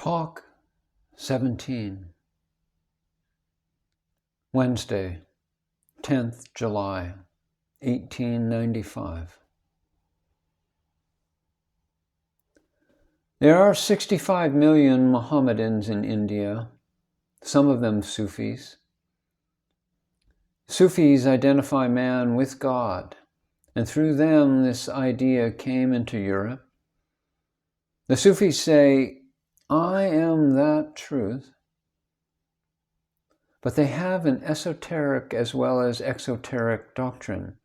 Talk-17, Wednesday, 10th July, 1895. There are 65 million Mohammedans in India, some of them Sufis. Sufis identify man with God, and through them this idea came into Europe. The Sufis say, "I am that truth," but they have an esoteric as well as exoteric doctrine,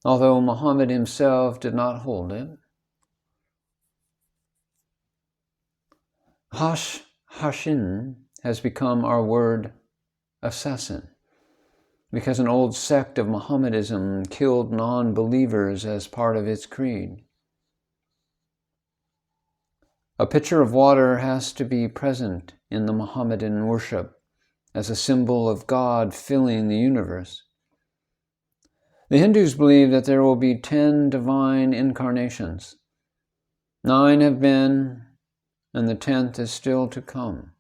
although Muhammad himself did not hold it. Hashin has become our word assassin, because an old sect of Mohammedanism killed non-believers as part of its creed. A pitcher of water has to be present in the Mohammedan worship as a symbol of God filling the universe. The Hindus believe that there will be 10 divine incarnations. 9 have been, and the 10th is still to come.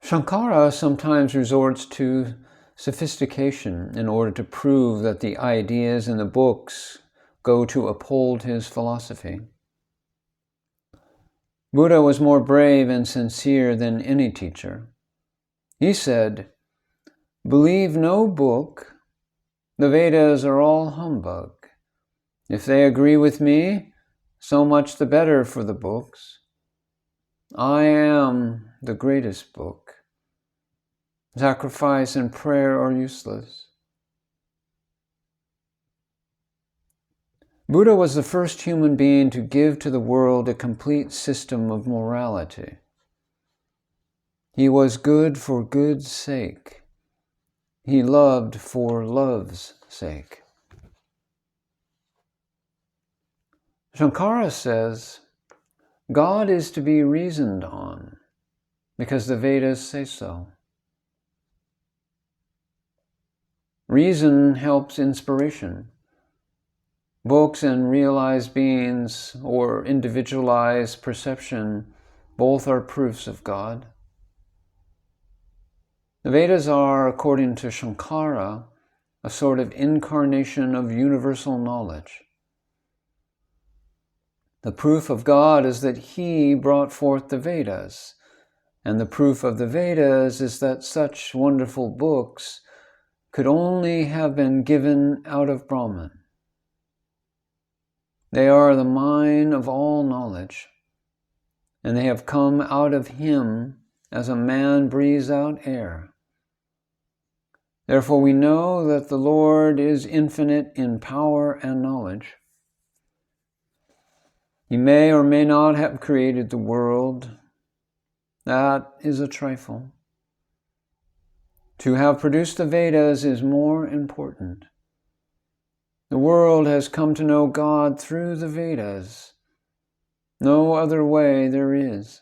Shankara sometimes resorts to sophistication in order to prove that the ideas in the books go to uphold his philosophy. Buddha was more brave and sincere than any teacher. He said, "Believe no book. The Vedas are all humbug. If they agree with me, so much the better for the books. I am the greatest book. Sacrifice and prayer are useless." Buddha was the first human being to give to the world a complete system of morality. He was good for good's sake. He loved for love's sake. Shankara says, God is to be reasoned on, because the Vedas say so. Reason helps inspiration. Books and realized beings or individualized perception both are proofs of God. The Vedas are, according to Shankara, a sort of incarnation of universal knowledge. The proof of God is that He brought forth the Vedas, and the proof of the Vedas is that such wonderful books could only have been given out of Brahman. They are the mine of all knowledge, and they have come out of Him as a man breathes out air. Therefore we know that the Lord is infinite in power and knowledge. He may or may not have created the world. That is a trifle. To have produced the Vedas is more important. The world has come to know God through the Vedas. No other way there is.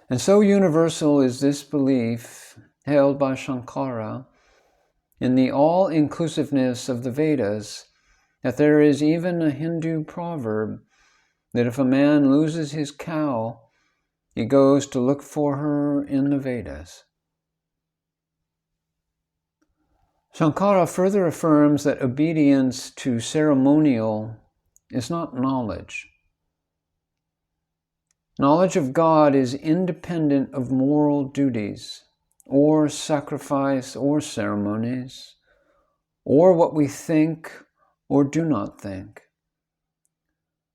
And so universal is this belief, held by Shankara, in the all-inclusiveness of the Vedas, that there is even a Hindu proverb that if a man loses his cow, he goes to look for her in the Vedas. Shankara further affirms that obedience to ceremonial is not knowledge. Knowledge of God is independent of moral duties, or sacrifice, or ceremonies, or what we think or do not think.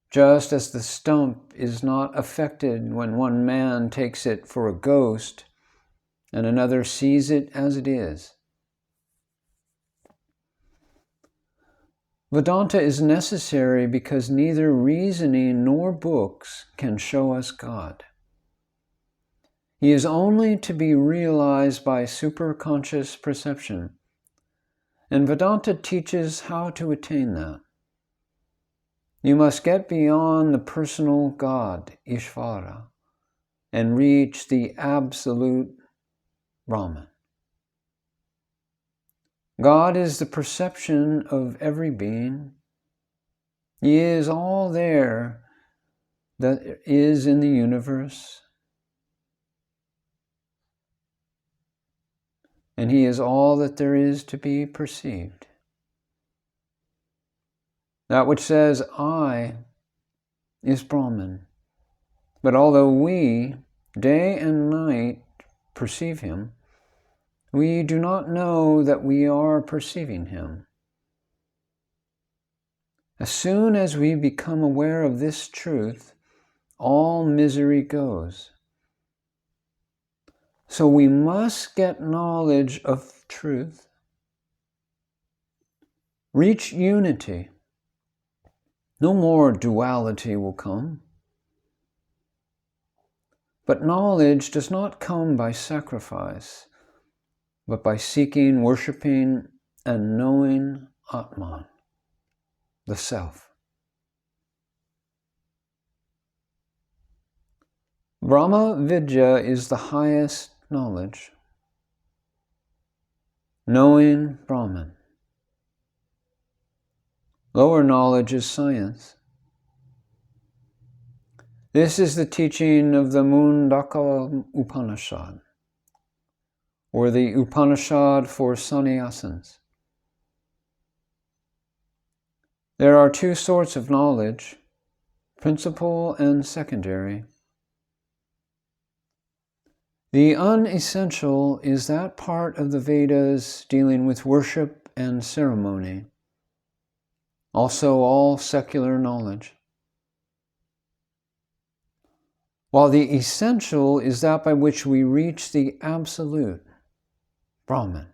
Just as the stump is not affected when one man takes it for a ghost and another sees it as it is. Vedanta is necessary because neither reasoning nor books can show us God. He is only to be realized by superconscious perception, and Vedanta teaches how to attain that. You must get beyond the personal God, Ishvara, and reach the absolute Brahman. God is the perception of every being, He is all there that is in the universe, and He is all that there is to be perceived. That which says I is Brahman. But although we, day and night, perceive Him, we do not know that we are perceiving Him. As soon as we become aware of this truth, all misery goes. So we must get knowledge of truth, reach unity. No more duality will come. But knowledge does not come by sacrifice, but by seeking, worshiping, and knowing Atman, the Self. Brahma Vidya is the highest knowledge, knowing Brahman. Lower knowledge is science. This is the teaching of the Mundaka Upanishad, or the Upanishad for sannyasins. There are two sorts of knowledge, principal and secondary. The unessential is that part of the Vedas dealing with worship and ceremony, also all secular knowledge. While the essential is that by which we reach the absolute, Brahman.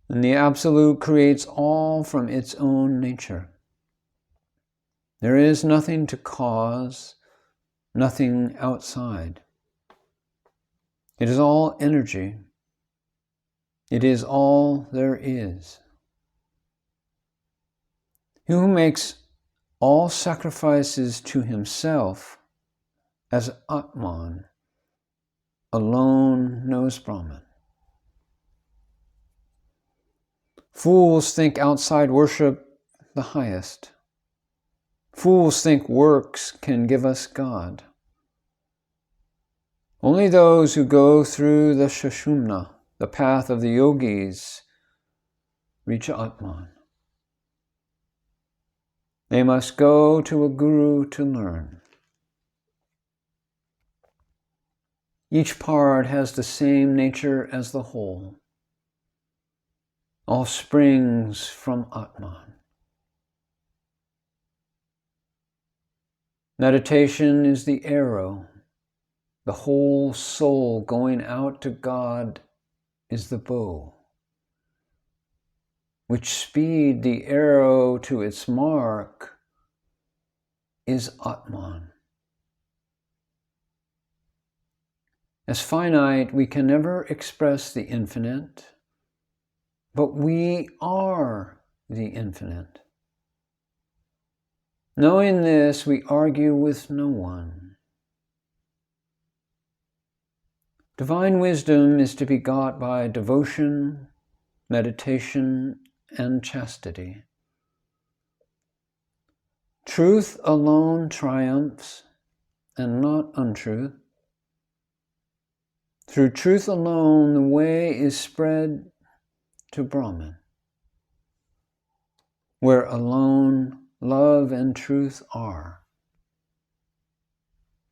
And the absolute creates all from its own nature. There is nothing to cause, nothing outside. It is all energy. It is all there is. He who makes all sacrifices to himself as Atman alone knows Brahman. Fools think outside worship the highest. Fools think works can give us God. Only those who go through the Sushumna, the path of the yogis, reach Atman. They must go to a guru to learn. Each part has the same nature as the whole. All springs from Atman. Meditation is the arrow. The whole soul going out to God is the bow. Which speed the arrow to its mark is Atman. As finite, we can never express the infinite, but we are the infinite. Knowing this, we argue with no one. Divine wisdom is to be got by devotion, meditation, and chastity. Truth alone triumphs, and not untruth. Through truth alone, the way is spread to Brahman, where alone love and truth are.